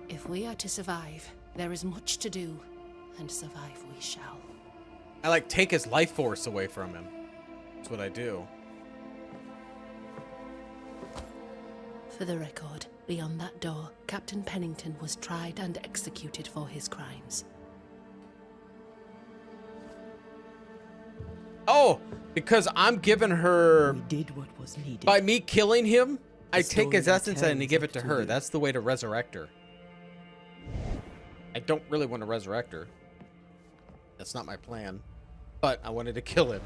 If we are to survive, there is much to do, and survive we shall. I like take his life force away from him. That's what I do. For the record, beyond that door, Captain Pennington was tried and executed for his crimes. Oh, because I'm giving her... We did what was needed. By me killing him, I take his story essence and I give it to returns her. to you. That's the way to resurrect her. I don't really want to resurrect her. That's not my plan. But I wanted to kill him.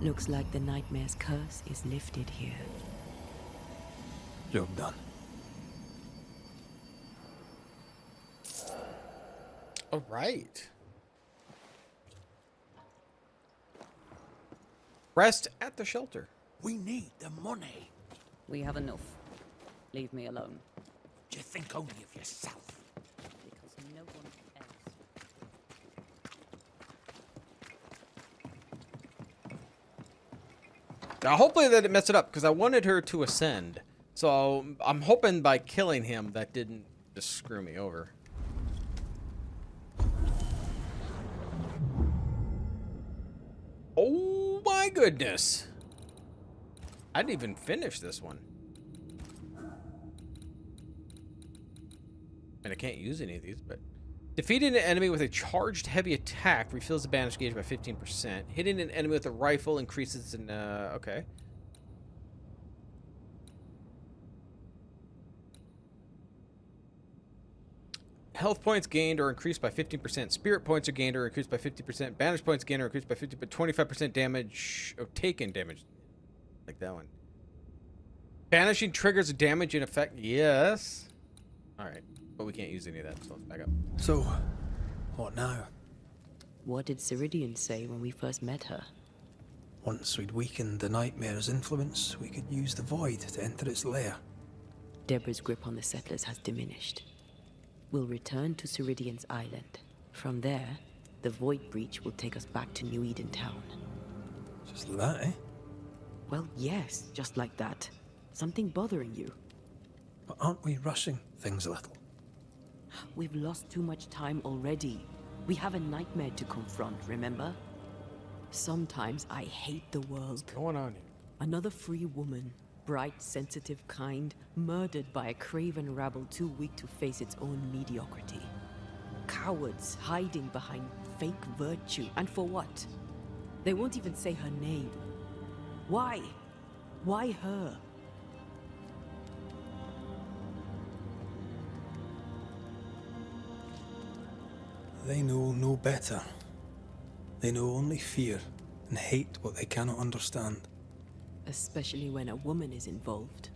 Looks like the nightmare's curse is lifted here. Job done. All right. Rest at the shelter. We need the money. We have enough. Leave me alone. Do you think only of yourself? Because no one else. Now, hopefully that didn't mess it up, because I wanted her to ascend. So I'm hoping by killing him that didn't just screw me over. Oh my goodness. I didn't even finish this one. And I can't use any of these, but... Defeating an enemy with a charged heavy attack refills the banish gauge by 15%. Hitting an enemy with a rifle increases in... okay. Health points gained or increased by 15%. Spirit points are gained or increased by 50%. Banish points gained or increased by 50%, but 25% damage... Oh, taken damage. Like that one. Banishing triggers a damage in effect. Yes. Alright. But we can't use any of that, so let's back up. So, what now? What did Ceridian say when we first met her? Once we'd weakened the nightmare's influence, we could use the void to enter its lair. Deborah's grip on the settlers has diminished. We'll return to Ceridian's island. From there, the void breach will take us back to New Eden Town. Just like that, eh? Well, yes, just like that. Something bothering you. But aren't we rushing things a little? We've lost too much time already. We have a nightmare to confront, remember? Sometimes I hate the world. What's going on here? Another free woman, bright, sensitive, kind, murdered by a craven rabble too weak to face its own mediocrity. Cowards hiding behind fake virtue. And for what? They won't even say her name. Why? Why her? They know no better. They know only fear and hate what they cannot understand. Especially when a woman is involved.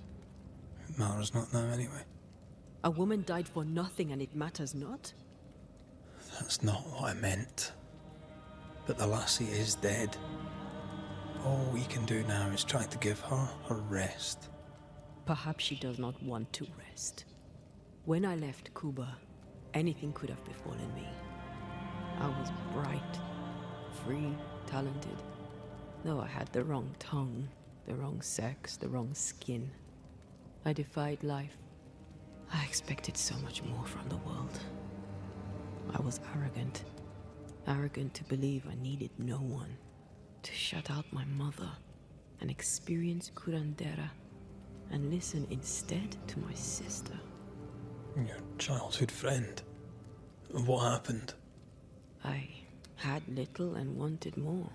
It matters not now anyway. A woman died for nothing and it matters not? That's not what I meant. But the lassie is dead. All we can do now is try to give her her rest. Perhaps she does not want to rest. When I left Cuba, anything could have befallen me. I was bright, free, talented. Though I had the wrong tongue, the wrong sex, the wrong skin. I defied life. I expected so much more from the world. I was arrogant. Arrogant to believe I needed no one. To shut out my mother and experience curandera and listen instead to my sister. Your childhood friend. What happened? I had little and wanted more.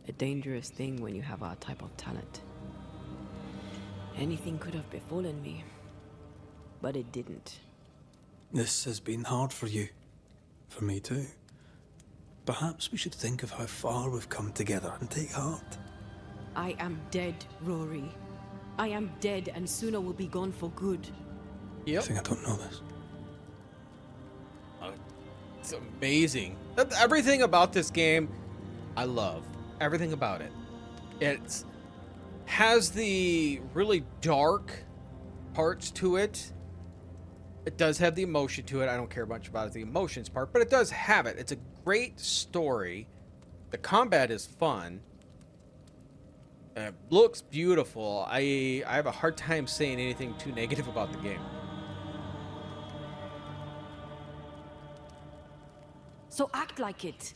A dangerous thing when you have our type of talent. Anything could have befallen me, but it didn't. This has been hard for you. For me too. Perhaps we should think of how far we've come together and take heart. I am dead, Rory. I am dead, and Suna will be gone for good. Yep. I think I don't know this. It's amazing. Everything about this game, I love. Everything about it. It has the really dark parts to it. It does have the emotion to it. I don't care much about the emotions part, but it does have it. It's a great story. The combat is fun. It looks beautiful. I have a hard time saying anything too negative about the game. So act like it.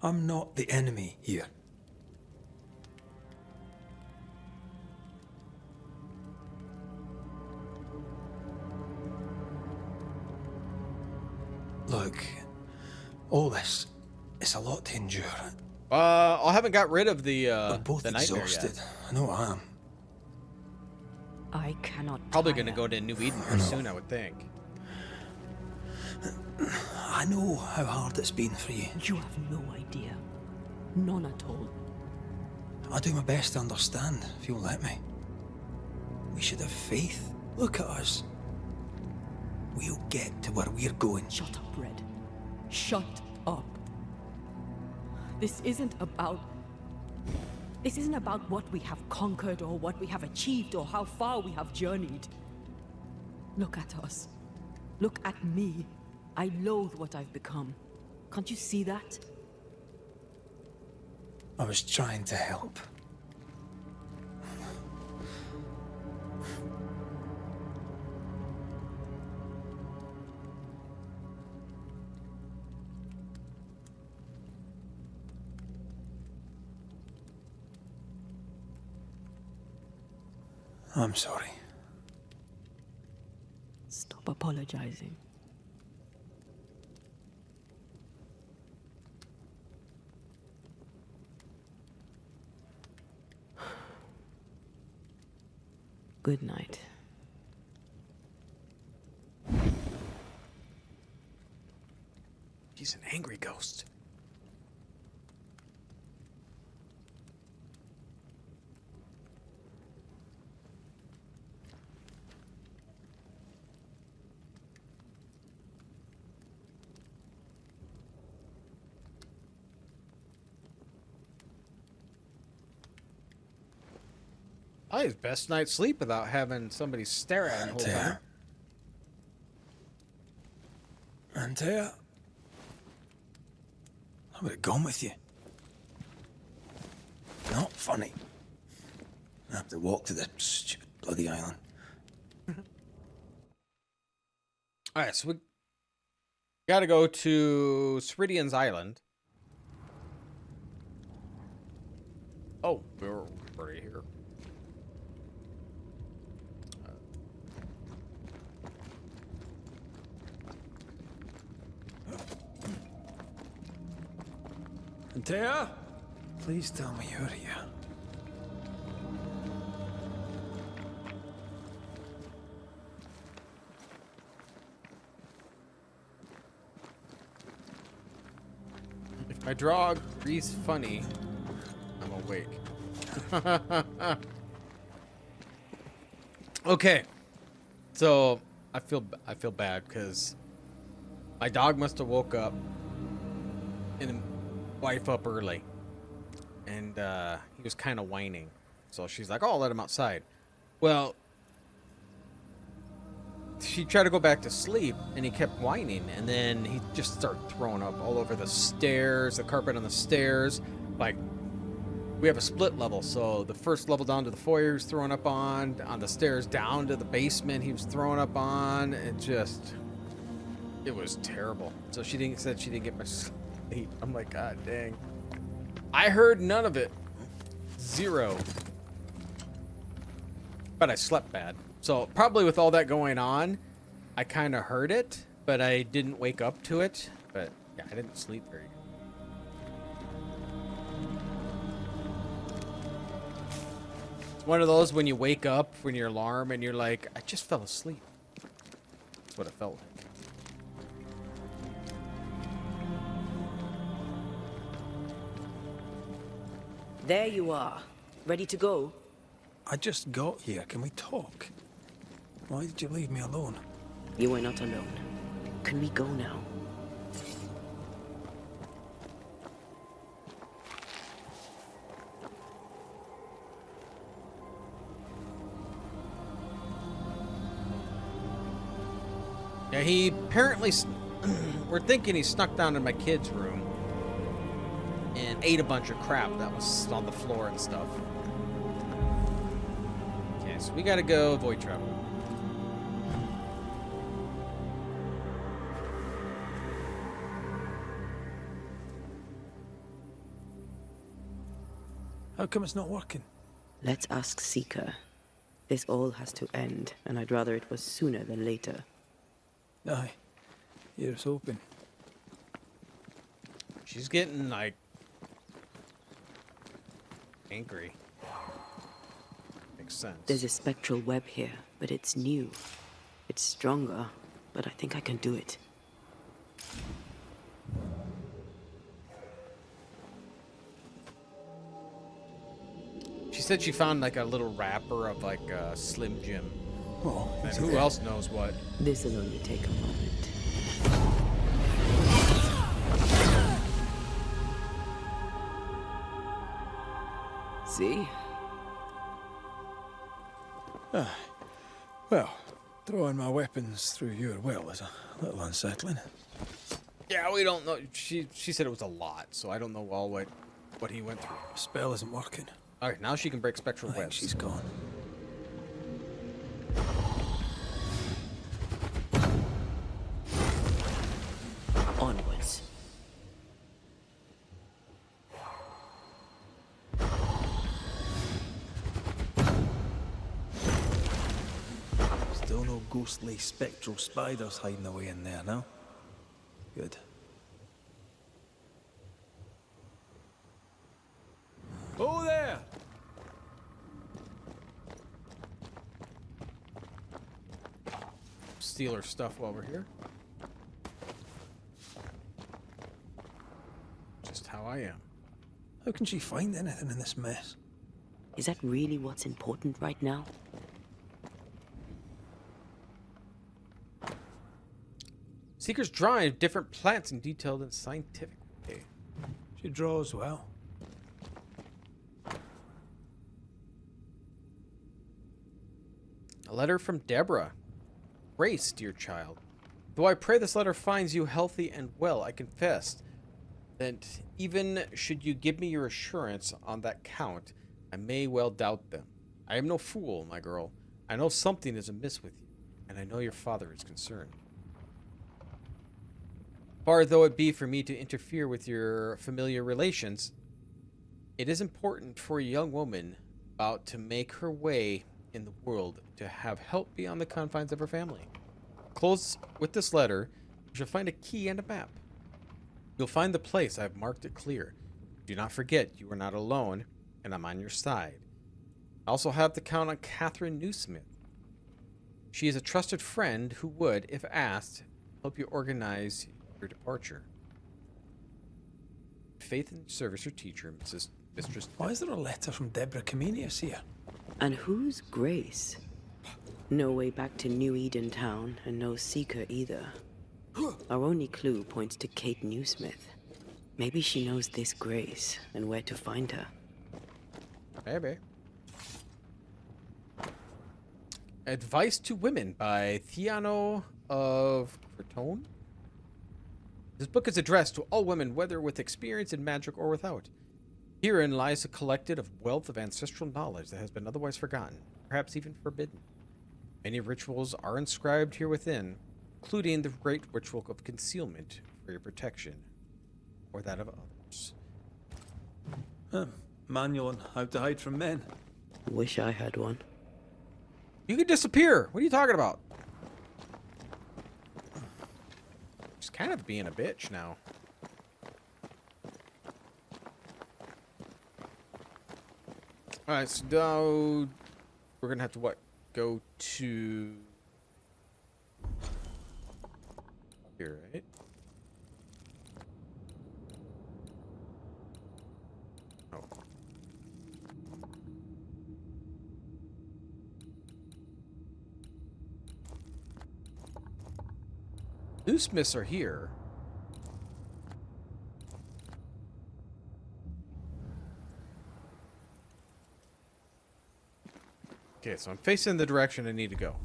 I'm not the enemy here. Look, all this, it's a lot to endure. I haven't got rid of the We're both nightmare exhausted. yet. I know I am. I cannot. Probably tire. going to go to New Eden pretty soon, I would think. I know how hard it's been for you. You have no idea. None at all. I'll do my best to understand, if you'll let me. We should have faith. Look at us. We'll get to where we're going. Shut up, Red. Shut up. This isn't about what we have conquered or what we have achieved or how far we have journeyed. Look at us. Look at me. I loathe what I've become. Can't you see that? I was trying to help. I'm sorry. Stop apologizing. Good night. He's an angry ghost. Probably his best night's sleep without having somebody stare at him the whole time. Antea? I would have gone with you. Not funny. I have to walk to the stupid bloody island. Alright, so we gotta go to Ceridian's Island. Oh, we're already here. Antea? Please tell me you're here. If my dog breathes funny, I'm awake. Okay, so I feel bad because my dog must have woke up and wife up early, and he was kind of whining, so she's like, "Oh, I'll let him outside." Well, she tried to go back to sleep, and he kept whining, and then he just started throwing up all over the stairs, the carpet on the stairs. Like, we have a split level, so the first level down to the foyer he was throwing up on the stairs down to the basement he was throwing up on. It was terrible. So said she didn't get much sleep. I'm like, God dang. I heard none of it. Zero. But I slept bad. So probably with all that going on, I kind of heard it, but I didn't wake up to it. But yeah, I didn't sleep very good. It's one of those when you wake up when your alarm and you're like, I just fell asleep. That's what it felt like. There you are. Ready to go? I just got here. Can we talk? Why did you leave me alone? You are not alone. Can we go now? He apparently, we're thinking he snuck down to my kid's room and ate a bunch of crap that was on the floor and stuff. Okay, so we gotta go avoid travel. How come it's not working? Let's ask Seeker. This all has to end, and I'd rather it was sooner than later. Aye. Here's hoping. She's getting, like, angry. Makes sense. There's a spectral web here, but it's new. It's stronger, but I think I can do it. She said she found, like, a little wrapper of, like, Slim Jim. Oh, And who else knows what? This'll only take a moment. See? Well, throwing my weapons through your well is a little unsettling. Yeah, we don't know. She said it was a lot, so I don't know all what he went through. The spell isn't working. Alright, now she can break spectral I think webs. she's gone. Onwards. Still no ghostly spectral spiders hiding away in there, no? Good. Oh there! Steal her stuff while we're here. Just how I am. How can she find anything in this mess? Is that really what's important right now? Seekers drive different plants in detailed and scientific way. She draws well. A letter from Deborah. Grace, dear child. Though I pray this letter finds you healthy and well, I confess that even should you give me your assurance on that count, I may well doubt them. I am no fool, my girl. I know something is amiss with you, and I know your father is concerned. Far though it be for me to interfere with your familiar relations, it is important for a young woman about to make her way in the world to have help beyond the confines of her family. Close with this letter, you shall find a key and a map. You'll find the place. I've marked it clear. Do not forget you are not alone, and I'm on your side. I also have to count on Catherine Newsmith. She is a trusted friend who would, if asked, help you organize your departure. Faith and service your teacher, Mistress. Why is there a letter from Deborah Comenius here? And who's Grace? No way back to New Eden Town, and no Seeker either. Our only clue points to Kate Newsmith. Maybe she knows this Grace, and where to find her. Maybe. Advice to Women by Theano of Cretonne. This book is addressed to all women, whether with experience in magic or without. Herein lies a collected of wealth of ancestral knowledge that has been otherwise forgotten, perhaps even forbidden. Many rituals are inscribed here within, including the great ritual of concealment for your protection, or that of others. Manual on how to hide from men. Wish I had one. You can disappear! What are you talking about? She's kind of being a bitch now. Alright, so now we're gonna have to what? Go to here, right? Oh. Newsmiths are here. Okay, so I'm facing the direction I need to go.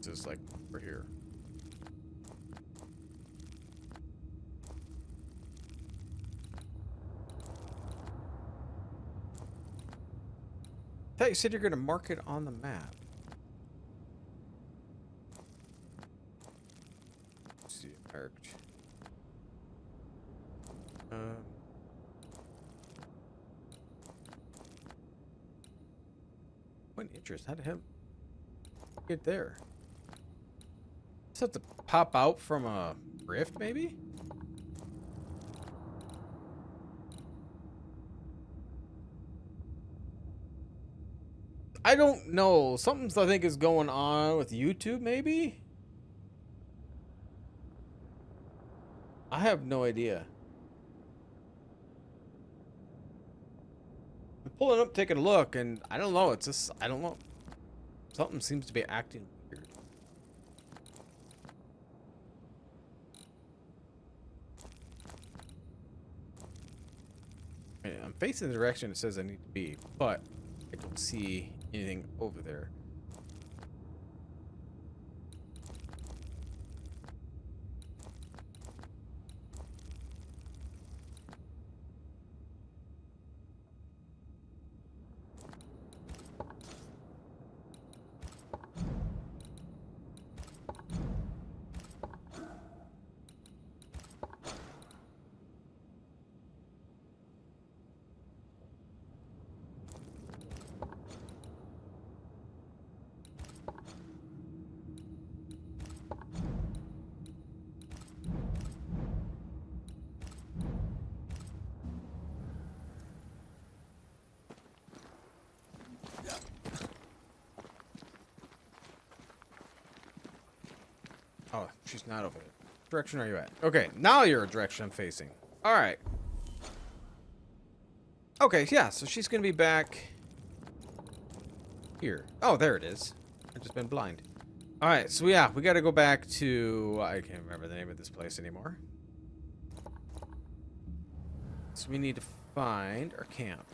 distance is like over here. I thought you said you're going to mark it on the map. Let's see, marked. What interest? How did him get there? Does it have to pop out from a rift, maybe? I don't know. Something I think is going on with YouTube, maybe? I have no idea. I'm pulling up, taking a look, and I don't know. It's just, I don't know. Something seems to be acting weird. I'm facing the direction it says I need to be, but I don't see anything over there. Oh, she's not over there. What direction are you at? Okay, now you're a direction I'm facing. All right. Okay, yeah, so she's going to be back here. Oh, there it is. I've just been blind. All right, so yeah, we got to go back to... I can't remember the name of this place anymore. So we need to find our camp.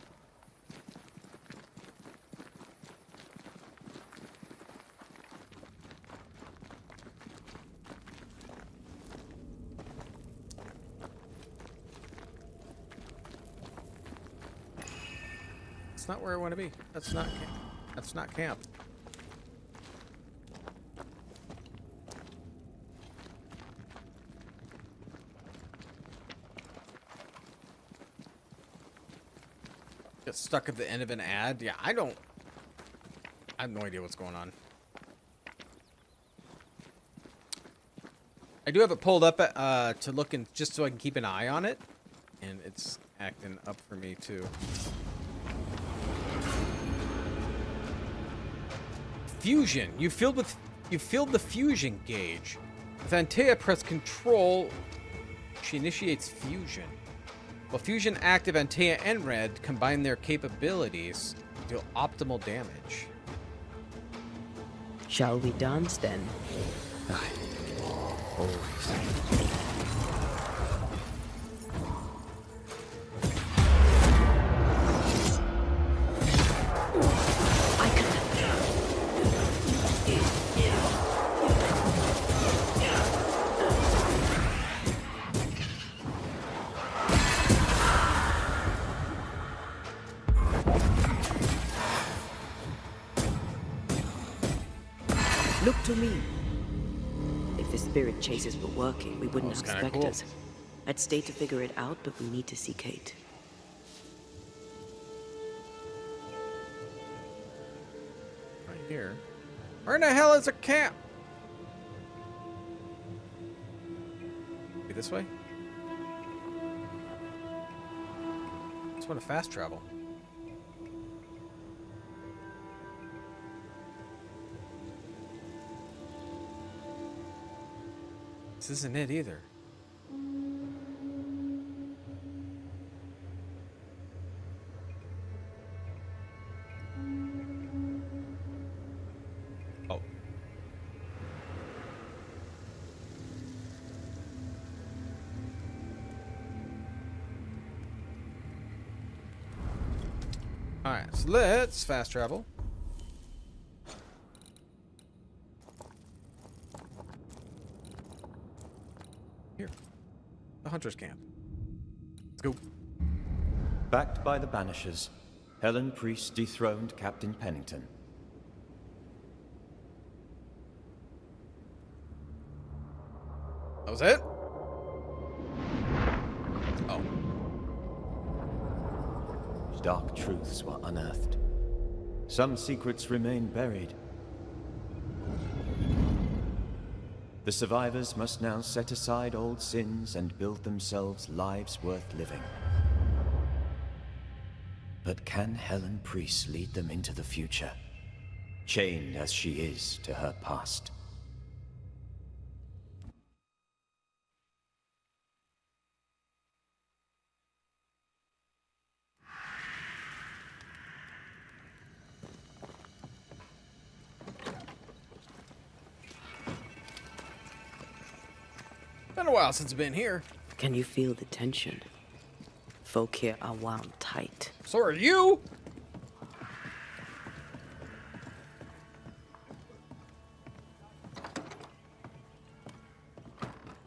That's not where I want to be. That's not camp. That's not camp. Get stuck at the end of an ad? Yeah, I have no idea what's going on. I do have it pulled up to look in, just so I can keep an eye on it. And it's acting up for me too. Fusion. You filled the fusion gauge. With Antea, press Control. She initiates fusion. While fusion active, Antea and Red combine their capabilities to deal optimal damage. Shall we dance then? Aye. Always. Look to me. If the spirit chases were working, we wouldn't have That's kinda specters. cool. I'd stay to figure it out, but we need to see Kate. Right here. Where in the hell is a camp? Be this way? Just want to fast travel. This isn't it either. Oh. Alright, so let's fast travel. Here. The hunter's camp. Let's go. Backed by the Banishers, Helen Priest dethroned Captain Pennington. That was it? Oh. Dark truths were unearthed. Some secrets remain buried. The survivors must now set aside old sins and build themselves lives worth living. But can Helen Priest lead them into the future, chained as she is to her past? Been a while since I've been here. Can you feel the tension? Folk here are wound tight. So are you?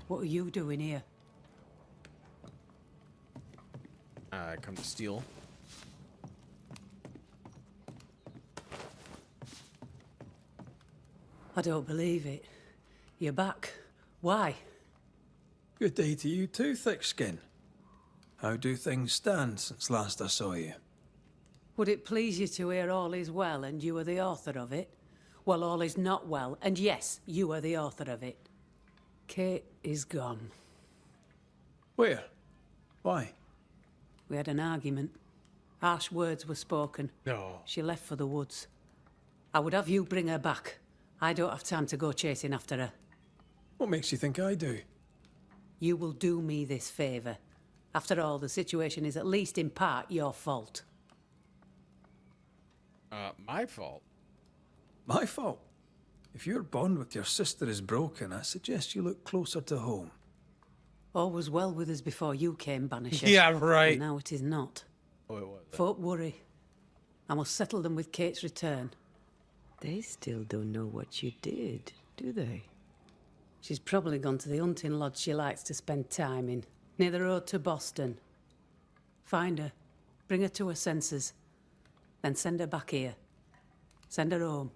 What are you doing here? I come to steal. I don't believe it. You're back. Why? Good day to you too, Thickskin. How do things stand since last I saw you? Would it please you to hear all is well and you are the author of it? Well, all is not well, and yes, you are the author of it. Kate is gone. Where? Why? We had an argument. Harsh words were spoken. No. She left for the woods. I would have you bring her back. I don't have time to go chasing after her. What makes you think I do? You will do me this favour. After all, the situation is at least in part your fault. My fault. My fault? If your bond with your sister is broken, I suggest you look closer to home. All was well with us before you came, Banisher. Yeah, right. And now it is not. Oh, it was. Folk worry. I must settle them with Kate's return. They still don't know what you did, do they? She's probably gone to the hunting lodge she likes to spend time in, near the road to Boston. Find her, bring her to her senses, then send her back here. Send her home.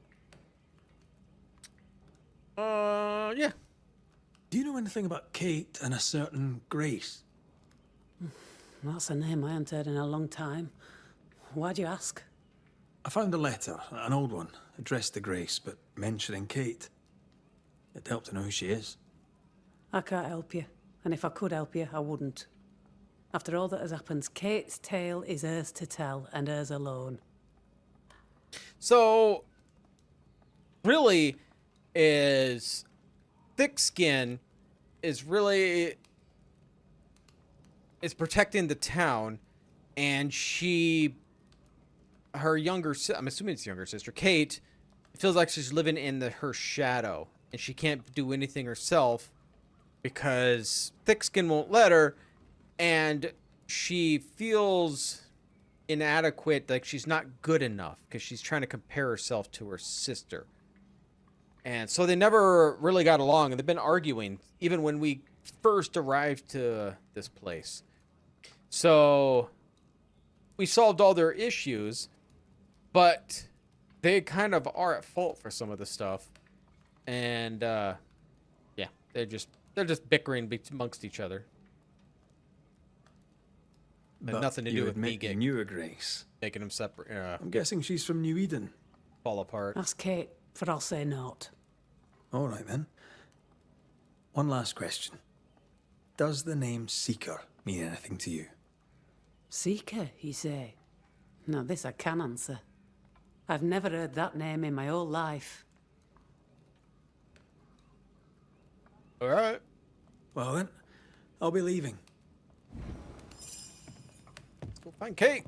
Yeah. Do you know anything about Kate and a certain Grace? That's a name I haven't heard in a long time. Why'd you ask? I found a letter, an old one, addressed to Grace, but mentioning Kate. It'd help to know who she is. I can't help you, and if I could help you, I wouldn't. After all that has happened, Kate's tale is hers to tell, and hers alone. So, really, is Thickskin is really is protecting the town, and her younger, I'm assuming it's younger sister, Kate, feels like she's living in her shadow, and she can't do anything herself because Thickskin won't let her, and she feels inadequate, like she's not good enough because she's trying to compare herself to her sister. And so they never really got along, and they've been arguing even when we first arrived to this place. So we solved all their issues, but they kind of are at fault for some of the stuff. And yeah, they're just bickering amongst each other. Had But nothing to you do with me admit you knew a Grace. making them separate, I'm guessing she's from New Eden. fall apart. Ask Kate, for I'll say naught. All right, then. One last question. Does the name Seeker mean anything to you? Seeker, you say? Now this I can answer. I've never heard that name in my whole life. All right. Well, then, I'll be leaving. Let's go find Kate.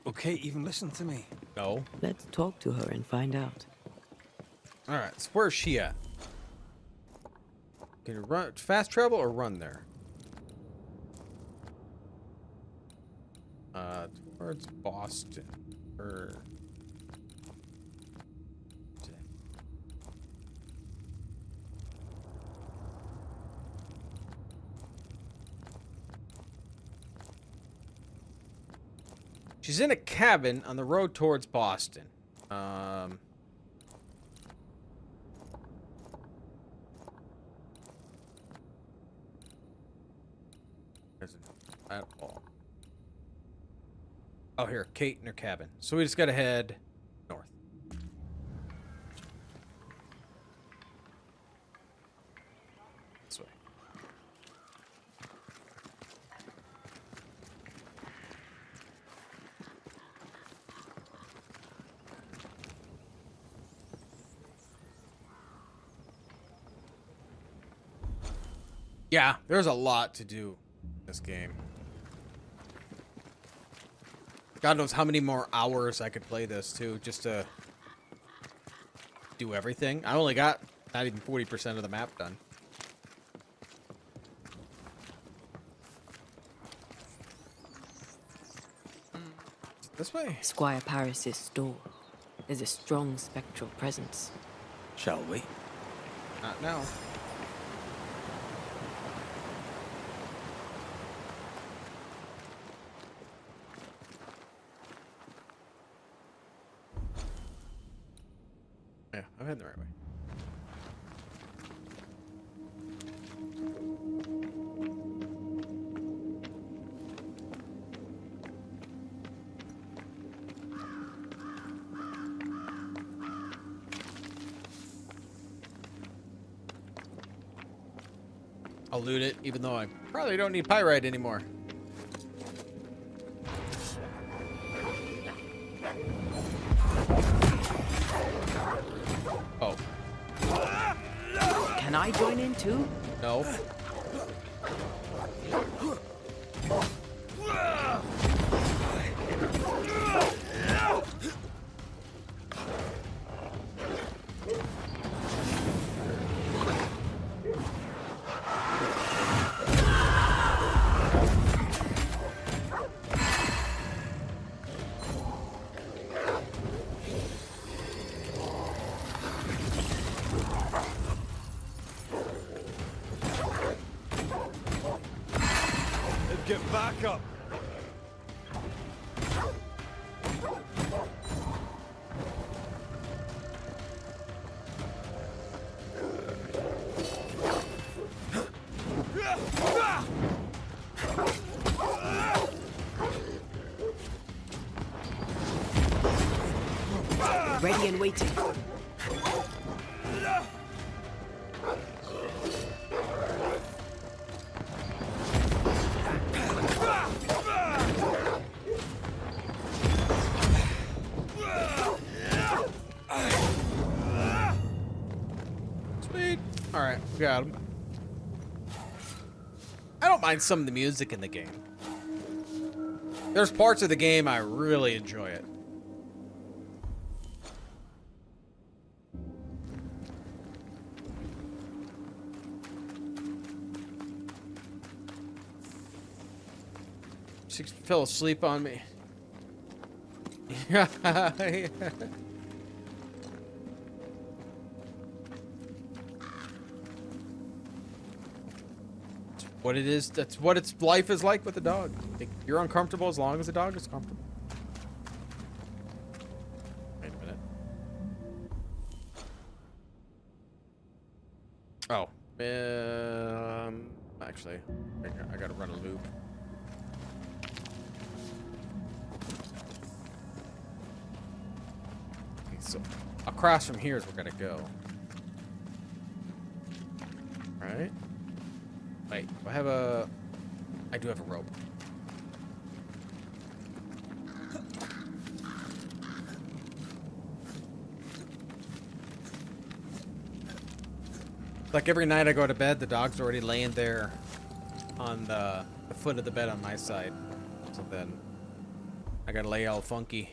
Okay, even listen to me. No. Let's talk to her and find out. All right. So where's she at? Can you run fast travel or run there? Towards Boston. Or She's in a cabin on the road towards Boston. There's an at all. Oh, here, Kate in her cabin. So we just gotta head north. This way. Yeah, there's a lot to do in this game. God knows how many more hours I could play this too, just to do everything. I only got not even 40% of the map done. This way. Squire Paris's store. There's a strong spectral presence. Shall we? Not now. Yeah, I'm heading the right way. I'll loot it, even though I probably don't need pyrite anymore. Oh. Can I join in too? No. Get back up! Ready and waiting. Sweet. Alright, got him. I don't mind some of the music in the game. There's parts of the game I really enjoy it. She fell asleep on me. Yeah. What it is, that's what its life is like with a dog. You're uncomfortable as long as the dog is comfortable. Wait a minute. Oh, actually, I gotta run a loop. Okay, so across from here is where we're gonna go. Right? Wait, do I have a... I do have a rope. Like every night I go to bed, the dog's already laying there on the foot of the bed on my side. So then I gotta lay all funky.